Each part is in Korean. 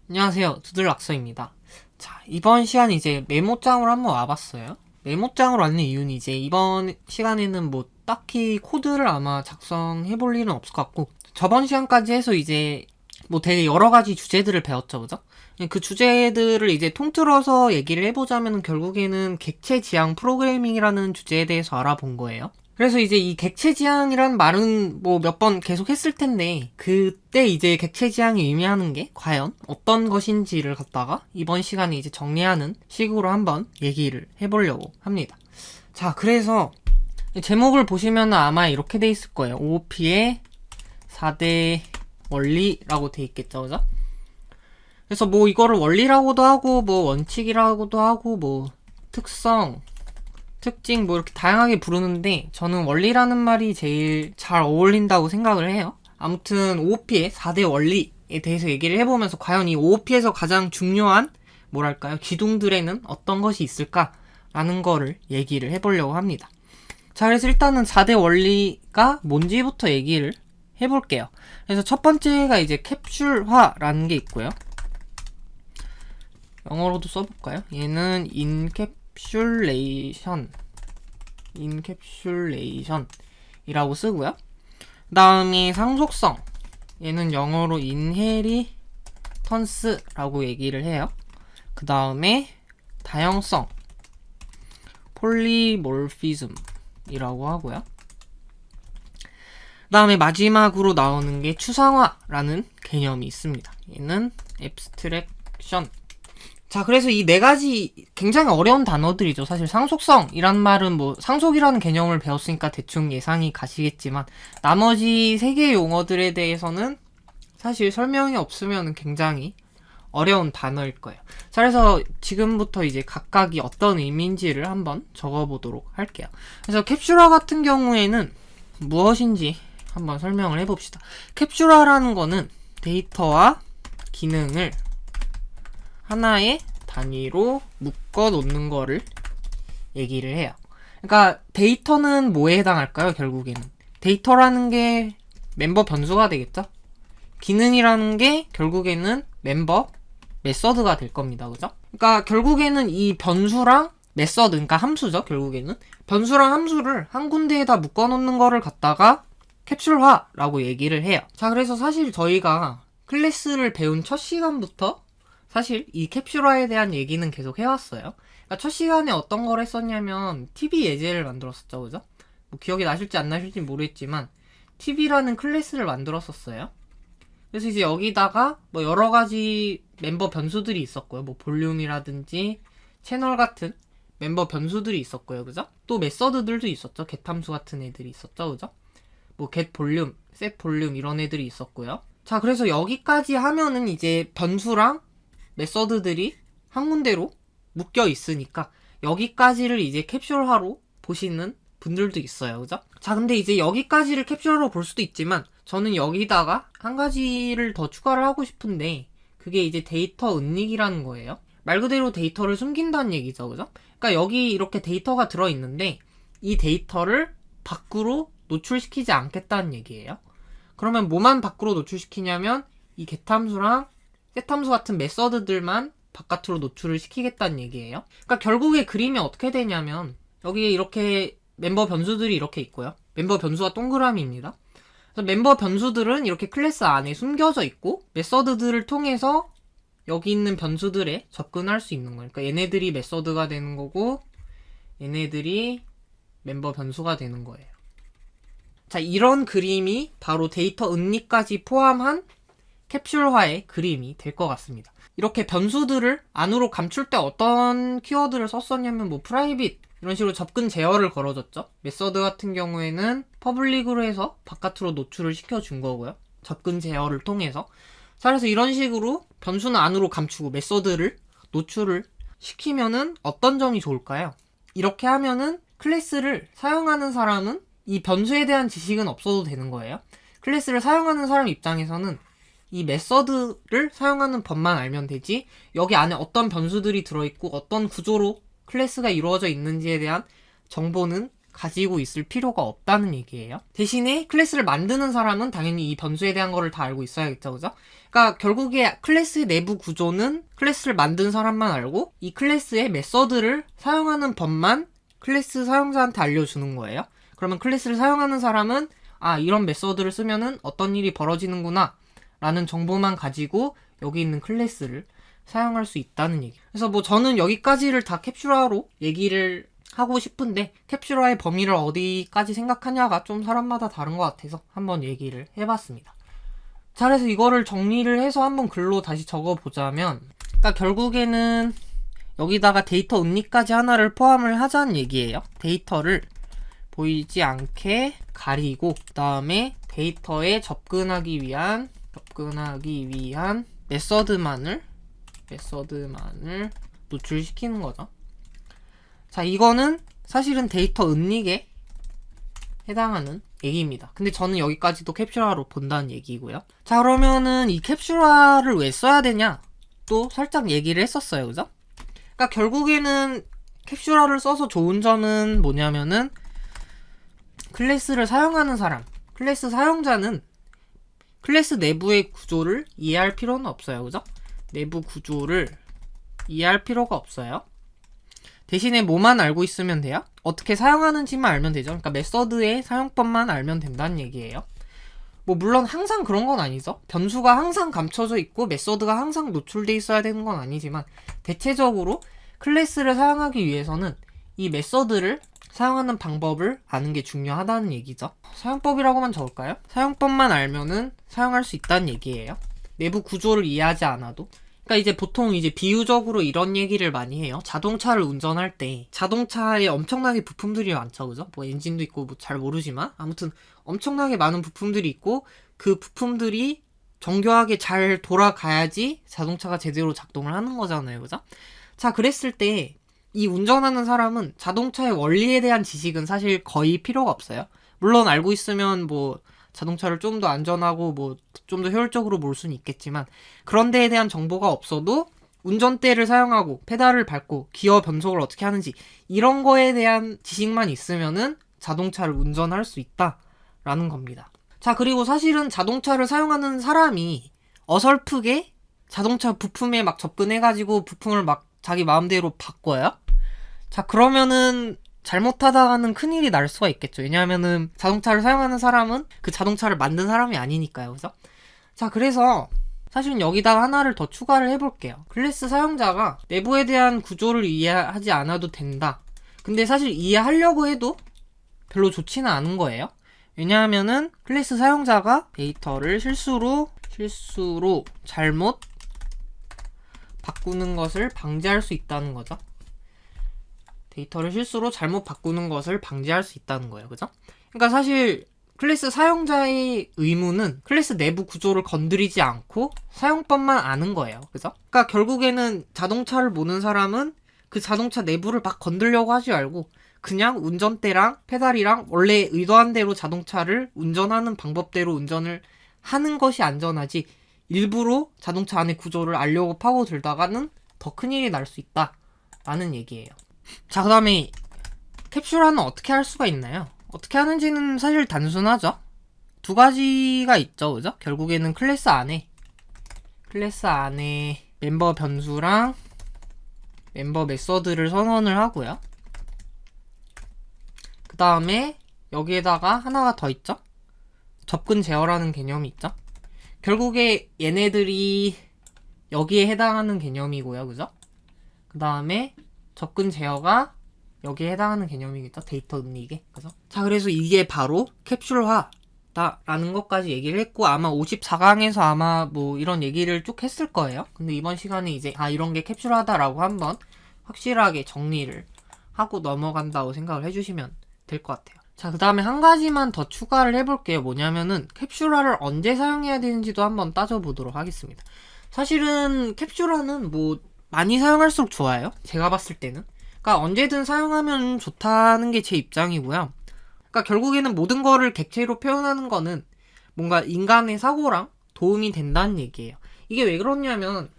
안녕하세요. 두들락서입니다. 자, 이번 시간 이제 메모장으로 한번 와봤어요. 메모장으로 왔는 이유는 이제 이번 시간에는 뭐 딱히 코드를 아마 작성해 볼 일은 없을 것 같고, 저번 시간까지 해서 이제 뭐 되게 여러 가지 주제들을 배웠죠, 그죠? 그 주제들을 이제 통틀어서 얘기를 해보자면 결국에는 객체 지향 프로그래밍이라는 주제에 대해서 알아본 거예요. 그래서 이제 이 객체지향이란 말은 뭐 몇 번 계속 했을 텐데, 그때 이제 객체지향이 의미하는 게 과연 어떤 것인지를 갖다가 이번 시간에 이제 정리하는 식으로 한번 얘기를 해보려고 합니다. 자, 그래서 제목을 보시면 아마 이렇게 돼 있을 거예요. OOP의 4대 원리라고 돼 있겠죠, 그죠? 그래서 뭐 이거를 원리라고도 하고, 뭐 원칙이라고도 하고, 뭐 특성, 특징 뭐 이렇게 다양하게 부르는데 저는 원리라는 말이 제일 잘 어울린다고 생각을 해요. 아무튼 OOP의 4대 원리에 대해서 얘기를 해보면서 과연 이 OOP에서 가장 중요한 뭐랄까요 기둥들에는 어떤 것이 있을까라는 거를 얘기를 해보려고 합니다. 자, 그래서 일단은 4대 원리가 뭔지부터 얘기를 해볼게요. 그래서 첫 번째가 이제 캡슐화라는 게 있고요. 영어로도 써볼까요? 얘는 인캡슐레이션이라고 쓰고요. 그 다음에 상속성, 얘는 영어로 인헤리턴스라고 얘기를 해요. 그 다음에 다형성, 폴리몰피즘이라고 하고요. 그 다음에 마지막으로 나오는 게 추상화라는 개념이 있습니다. 얘는 앱스트랙션. 자, 그래서 이 네 가지 굉장히 어려운 단어들이죠. 사실 상속성이란 말은 뭐 상속이라는 개념을 배웠으니까 대충 예상이 가시겠지만 나머지 세 개의 용어들에 대해서는 사실 설명이 없으면 굉장히 어려운 단어일 거예요. 자, 그래서 지금부터 이제 각각이 어떤 의미인지를 한번 적어보도록 할게요. 그래서 캡슐화 같은 경우에는 무엇인지 한번 설명을 해봅시다. 캡슐화라는 거는 데이터와 기능을 하나의 단위로 묶어 놓는 거를 얘기를 해요. 그러니까 데이터는 뭐에 해당할까요? 결국에는 데이터라는 게 멤버 변수가 되겠죠? 기능이라는 게 결국에는 멤버 메서드가 될 겁니다. 그죠? 그러니까 결국에는 이 변수랑 메서드, 그러니까 함수죠. 결국에는 변수랑 함수를 한 군데에다 묶어 놓는 거를 갖다가 캡슐화라고 얘기를 해요. 자, 그래서 사실 저희가 클래스를 배운 첫 시간부터 사실 이 캡슐화에 대한 얘기는 계속 해왔어요. 그러니까 첫 시간에 어떤 걸 했었냐면 TV 예제를 만들었었죠, 그죠? 뭐 기억이 나실지 안 나실지 모르겠지만 TV라는 클래스를 만들었었어요. 그래서 이제 여기다가 뭐 여러 가지 멤버 변수들이 있었고요. 뭐 볼륨이라든지 채널 같은 멤버 변수들이 있었고요, 그죠? 또 메서드들도 있었죠. get 함수 같은 애들이 있었죠, 그죠? 뭐 get 볼륨, set 볼륨 이런 애들이 있었고요. 자, 그래서 여기까지 하면은 이제 변수랑 메서드들이 한 군데로 묶여 있으니까 여기까지를 이제 캡슐화로 보시는 분들도 있어요, 그죠? 자, 근데 이제 여기까지를 캡슐화로 볼 수도 있지만 저는 여기다가 한 가지를 더 추가를 하고 싶은데 그게 이제 데이터 은닉이라는 거예요. 말 그대로 데이터를 숨긴다는 얘기죠, 그죠? 그러니까 여기 이렇게 데이터가 들어있는데 이 데이터를 밖으로 노출시키지 않겠다는 얘기예요. 그러면 뭐만 밖으로 노출시키냐면 이 get 함수랑 set 함수 같은 메서드들만 바깥으로 노출을 시키겠다는 얘기예요. 그러니까 결국에 그림이 어떻게 되냐면 여기에 이렇게 멤버 변수들이 이렇게 있고요. 멤버 변수가 동그라미입니다. 그래서 멤버 변수들은 이렇게 클래스 안에 숨겨져 있고 메서드들을 통해서 여기 있는 변수들에 접근할 수 있는 거예요. 그러니까 얘네들이 메서드가 되는 거고 얘네들이 멤버 변수가 되는 거예요. 자, 이런 그림이 바로 데이터 은닉까지 포함한 캡슐화의 그림이 될 것 같습니다. 이렇게 변수들을 안으로 감출 때 어떤 키워드를 썼었냐면 뭐 프라이빗 이런 식으로 접근 제어를 걸어줬죠. 메서드 같은 경우에는 퍼블릭으로 해서 바깥으로 노출을 시켜준 거고요. 접근 제어를 통해서. 자, 그래서 이런 식으로 변수는 안으로 감추고 메서드를 노출을 시키면은 어떤 점이 좋을까요? 이렇게 하면은 클래스를 사용하는 사람은 이 변수에 대한 지식은 없어도 되는 거예요. 클래스를 사용하는 사람 입장에서는 이 메서드를 사용하는 법만 알면 되지 여기 안에 어떤 변수들이 들어있고 어떤 구조로 클래스가 이루어져 있는지에 대한 정보는 가지고 있을 필요가 없다는 얘기예요. 대신에 클래스를 만드는 사람은 당연히 이 변수에 대한 거를 다 알고 있어야겠죠, 그죠? 그러니까 결국에 클래스의 내부 구조는 클래스를 만든 사람만 알고 이 클래스의 메서드를 사용하는 법만 클래스 사용자한테 알려주는 거예요. 그러면 클래스를 사용하는 사람은 이런 메서드를 쓰면은 어떤 일이 벌어지는구나 라는 정보만 가지고 여기 있는 클래스를 사용할 수 있다는 얘기. 그래서 뭐 저는 여기까지를 다 캡슐화로 얘기를 하고 싶은데 캡슐화의 범위를 어디까지 생각하냐가 좀 사람마다 다른 것 같아서 한번 얘기를 해봤습니다. 자, 그래서 이거를 정리를 해서 한번 글로 다시 적어보자면, 그러니까 결국에는 여기다가 데이터 은리까지 하나를 포함을 하자는 얘기예요. 데이터를 보이지 않게 가리고 그 다음에 데이터에 접근하기 위한 메서드만을 노출시키는 거죠. 자, 이거는 사실은 데이터 은닉에 해당하는 얘기입니다. 근데 저는 여기까지도 캡슐화로 본다는 얘기고요. 자, 그러면은 이 캡슐화를 왜 써야 되냐? 또 살짝 얘기를 했었어요. 그죠? 그러니까 결국에는 캡슐화를 써서 좋은 점은 뭐냐면은 클래스를 사용하는 사람, 클래스 사용자는 클래스 내부의 구조를 이해할 필요는 없어요. 그죠? 내부 구조를 이해할 필요가 없어요. 대신에 뭐만 알고 있으면 돼요? 어떻게 사용하는지만 알면 되죠. 그러니까 메서드의 사용법만 알면 된다는 얘기예요. 뭐 물론 항상 그런 건 아니죠. 변수가 항상 감춰져 있고 메서드가 항상 노출돼 있어야 되는 건 아니지만 대체적으로 클래스를 사용하기 위해서는 이 메서드를 사용하는 방법을 아는 게 중요하다는 얘기죠. 사용법이라고만 적을까요? 사용법만 알면은 사용할 수 있다는 얘기예요. 내부 구조를 이해하지 않아도. 그러니까 이제 보통 이제 비유적으로 이런 얘기를 많이 해요. 자동차를 운전할 때 자동차에 엄청나게 부품들이 많죠, 그죠? 뭐 엔진도 있고 뭐 잘 모르지만 아무튼 엄청나게 많은 부품들이 있고 그 부품들이 정교하게 잘 돌아가야지 자동차가 제대로 작동을 하는 거잖아요, 그죠? 자, 그랬을 때 이 운전하는 사람은 자동차의 원리에 대한 지식은 사실 거의 필요가 없어요. 물론 알고 있으면 뭐 자동차를 좀 더 안전하고 뭐 좀 더 효율적으로 몰 수는 있겠지만 그런 데에 대한 정보가 없어도 운전대를 사용하고 페달을 밟고 기어 변속을 어떻게 하는지 이런 거에 대한 지식만 있으면은 자동차를 운전할 수 있다라는 겁니다. 자, 그리고 사실은 자동차를 사용하는 사람이 어설프게 자동차 부품에 막 접근해가지고 부품을 막 자기 마음대로 바꿔요. 자, 그러면은 잘못하다가는 큰일이 날 수가 있겠죠. 왜냐하면은 자동차를 사용하는 사람은 그 자동차를 만든 사람이 아니니까요. 그죠? 자, 그래서 사실은 여기다가 하나를 더 추가를 해볼게요. 클래스 사용자가 내부에 대한 구조를 이해하지 않아도 된다. 근데 사실 이해하려고 해도 별로 좋지는 않은 거예요. 왜냐하면은 클래스 사용자가 데이터를 실수로 잘못 바꾸는 것을 방지할 수 있다는 거죠. 데이터를 실수로 잘못 바꾸는 것을 방지할 수 있다는 거예요. 그죠? 그러니까 사실 클래스 사용자의 의무는 클래스 내부 구조를 건드리지 않고 사용법만 아는 거예요. 그죠? 그러니까 결국에는 자동차를 모는 사람은 그 자동차 내부를 막 건드려고 하지 말고 그냥 운전대랑 페달이랑 원래 의도한 대로 자동차를 운전하는 방법대로 운전을 하는 것이 안전하지 일부러 자동차 안의 구조를 알려고 파고들다가는 더 큰일이 날 수 있다라는 얘기예요. 자, 그 다음에 캡슐화는 어떻게 할 수가 있나요? 어떻게 하는지는 사실 단순하죠. 두 가지가 있죠, 그죠? 결국에는 클래스 안에 멤버 변수랑 멤버 메서드를 선언을 하고요. 그 다음에 여기에다가 하나가 더 있죠? 접근 제어라는 개념이 있죠? 결국에 얘네들이 여기에 해당하는 개념이고요, 그죠? 그 다음에 접근 제어가 여기에 해당하는 개념이겠죠? 데이터 은닉에. 그죠? 자, 그래서 이게 바로 캡슐화다라는 것까지 얘기를 했고 아마 54강에서 아마 뭐 이런 얘기를 쭉 했을 거예요. 근데 이번 시간에 이제 이런 게 캡슐화다라고 한번 확실하게 정리를 하고 넘어간다고 생각을 해주시면 될 것 같아요. 자, 그 다음에 한 가지만 더 추가를 해볼게요. 뭐냐면은 캡슐화를 언제 사용해야 되는지도 한번 따져보도록 하겠습니다. 사실은 캡슐화는 뭐 많이 사용할수록 좋아요. 제가 봤을 때는. 그러니까 언제든 사용하면 좋다는 게 제 입장이고요. 그러니까 결국에는 모든 거를 객체로 표현하는 거는 뭔가 인간의 사고랑 도움이 된다는 얘기예요. 이게 왜 그러냐면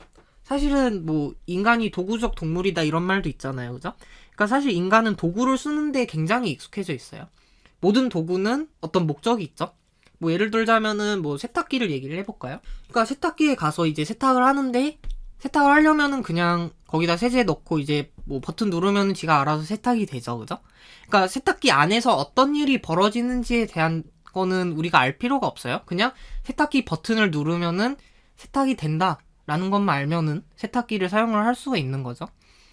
사실은 뭐 인간이 도구적 동물이다 이런 말도 있잖아요. 그죠? 그러니까 사실 인간은 도구를 쓰는데 굉장히 익숙해져 있어요. 모든 도구는 어떤 목적이 있죠. 뭐 예를 들자면은 뭐 세탁기를 얘기를 해볼까요? 그러니까 세탁기에 가서 이제 세탁을 하는데 세탁을 하려면은 그냥 거기다 세제 넣고 이제 뭐 버튼 누르면은 지가 알아서 세탁이 되죠. 그죠? 그러니까 세탁기 안에서 어떤 일이 벌어지는지에 대한 거는 우리가 알 필요가 없어요. 그냥 세탁기 버튼을 누르면은 세탁이 된다라는 것만 알면은 세탁기를 사용을 할 수가 있는 거죠.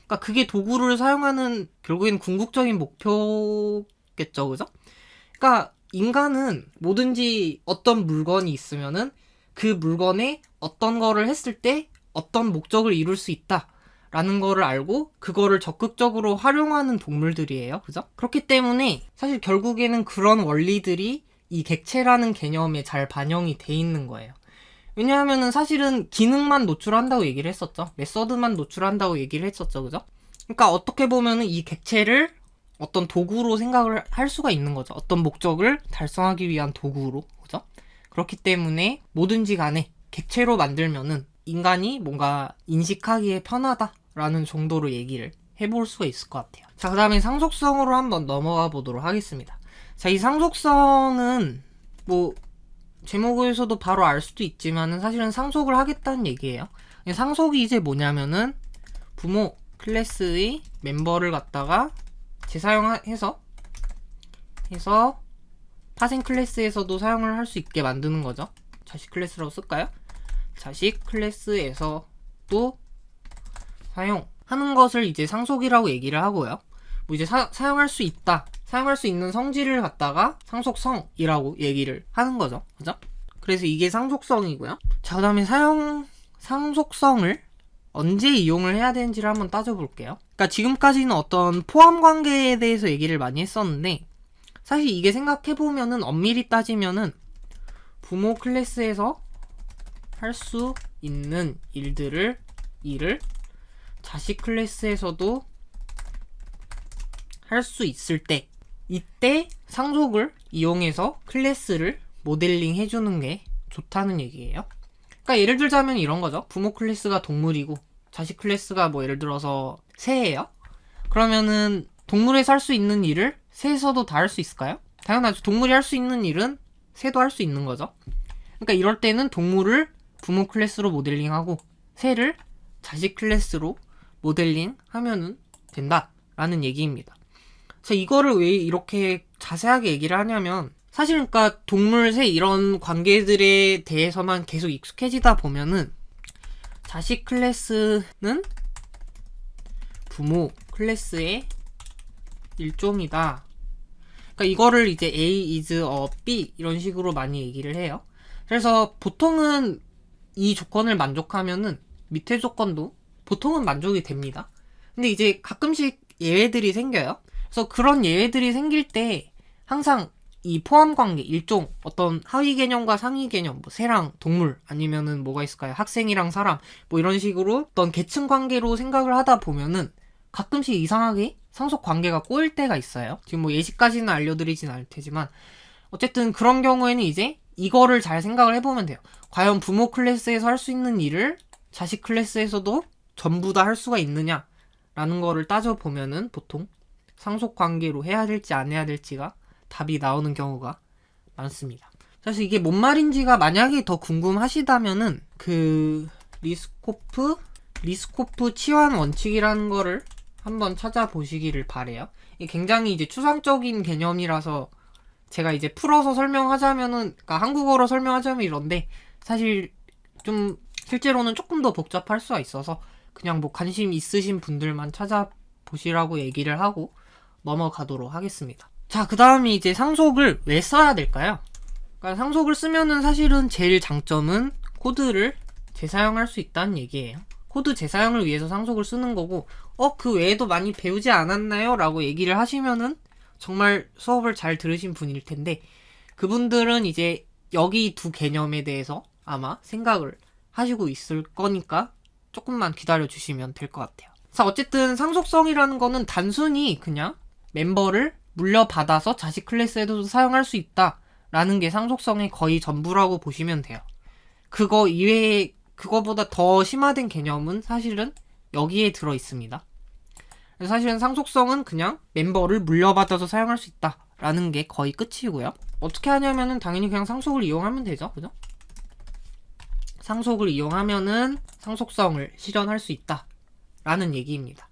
그러니까 그게 도구를 사용하는 결국엔 궁극적인 목표겠죠. 그죠? 그러니까 인간은 뭐든지 어떤 물건이 있으면은 그 물건에 어떤 거를 했을 때 어떤 목적을 이룰 수 있다 라는 거를 알고 그거를 적극적으로 활용하는 동물들이에요. 그죠? 그렇기 때문에 사실 결국에는 그런 원리들이 이 객체라는 개념에 잘 반영이 돼 있는 거예요. 왜냐하면은 사실은 기능만 노출한다고 얘기를 했었죠. 메서드만 노출한다고 얘기를 했었죠. 그죠? 그러니까 어떻게 보면은 이 객체를 어떤 도구로 생각을 할 수가 있는 거죠. 어떤 목적을 달성하기 위한 도구로. 그죠? 그렇기 때문에 뭐든지 간에 객체로 만들면은 인간이 뭔가 인식하기에 편하다라는 정도로 얘기를 해볼 수가 있을 것 같아요. 자, 그 다음에 상속성으로 한번 넘어가 보도록 하겠습니다. 자, 이 상속성은 뭐 제목에서도 바로 알 수도 있지만은 사실은 상속을 하겠다는 얘기예요. 상속이 이제 뭐냐면은 부모 클래스의 멤버를 갖다가 재사용해서 파생 클래스에서도 사용을 할 수 있게 만드는 거죠. 자식 클래스라고 쓸까요? 자식 클래스에서도 사용하는 것을 이제 상속이라고 얘기를 하고요. 뭐 이제 사용할 수 있다. 사용할 수 있는 성질을 갖다가 상속성이라고 얘기를 하는 거죠. 그죠? 그래서 이게 상속성이고요. 자, 그 다음에 상속성을 언제 이용을 해야 되는지를 한번 따져볼게요. 그러니까 지금까지는 어떤 포함 관계에 대해서 얘기를 많이 했었는데 사실 이게 생각해보면은 엄밀히 따지면은 부모 클래스에서 할 수 있는 일을 자식 클래스에서도 할 수 있을 때 이때 상속을 이용해서 클래스를 모델링 해주는 게 좋다는 얘기예요. 그러니까 예를 들자면 이런 거죠. 부모 클래스가 동물이고 자식 클래스가 뭐 예를 들어서 새예요. 그러면은 동물에서 할 수 있는 일을 새에서도 다 할 수 있을까요? 당연하죠. 동물이 할 수 있는 일은 새도 할 수 있는 거죠. 그러니까 이럴 때는 동물을 부모 클래스로 모델링하고 새를 자식 클래스로 모델링 하면은 된다라는 얘기입니다. 자, 이거를 왜 이렇게 자세하게 얘기를 하냐면 사실 그러니까 동물, 새 이런 관계들에 대해서만 계속 익숙해지다 보면은 자식 클래스는 부모 클래스의 일종이다. 그러니까 이거를 이제 A is a B 이런 식으로 많이 얘기를 해요. 그래서 보통은 이 조건을 만족하면은 밑에 조건도 보통은 만족이 됩니다. 근데 이제 가끔씩 예외들이 생겨요. 그래서 그런 예외들이 생길 때 항상 이 포함관계, 일종 어떤 하위 개념과 상위 개념, 뭐 새랑 동물 아니면은 뭐가 있을까요? 학생이랑 사람 뭐 이런 식으로 어떤 계층 관계로 생각을 하다 보면은 가끔씩 이상하게 상속 관계가 꼬일 때가 있어요. 지금 뭐 예시까지는 알려드리진 않을 테지만 어쨌든 그런 경우에는 이제 이거를 잘 생각을 해보면 돼요. 과연 부모 클래스에서 할 수 있는 일을 자식 클래스에서도 전부 다 할 수가 있느냐 라는 거를 따져보면은 보통 상속 관계로 해야 될지 안 해야 될지가 답이 나오는 경우가 많습니다. 그래서 이게 뭔 말인지가 만약에 더 궁금하시다면은 그 리스코프 치환 원칙이라는 거를 한번 찾아보시기를 바래요. 이게 굉장히 이제 추상적인 개념이라서 제가 이제 풀어서 설명하자면은, 그러니까 한국어로 설명하자면 이런데 사실 좀 실제로는 조금 더 복잡할 수가 있어서 그냥 뭐 관심 있으신 분들만 찾아보시라고 얘기를 하고 넘어가도록 하겠습니다. 자, 그 다음에 이제 상속을 왜 써야 될까요? 그러니까 상속을 쓰면은 사실은 제일 장점은 코드를 재사용할 수 있다는 얘기예요. 코드 재사용을 위해서 상속을 쓰는 거고, 그 외에도 많이 배우지 않았나요? 라고 얘기를 하시면은 정말 수업을 잘 들으신 분일 텐데, 그분들은 이제 여기 두 개념에 대해서 아마 생각을 하시고 있을 거니까 조금만 기다려 주시면 될 것 같아요. 자, 어쨌든 상속성이라는 거는 단순히 그냥 멤버를 물려받아서 자식 클래스에도 사용할 수 있다 라는 게 상속성의 거의 전부라고 보시면 돼요. 그거 이외에 그거보다 더 심화된 개념은 사실은 여기에 들어 있습니다. 사실은 상속성은 그냥 멤버를 물려받아서 사용할 수 있다 라는 게 거의 끝이고요. 어떻게 하냐면은 당연히 그냥 상속을 이용하면 되죠. 그죠? 상속을 이용하면은 상속성을 실현할 수 있다 라는 얘기입니다.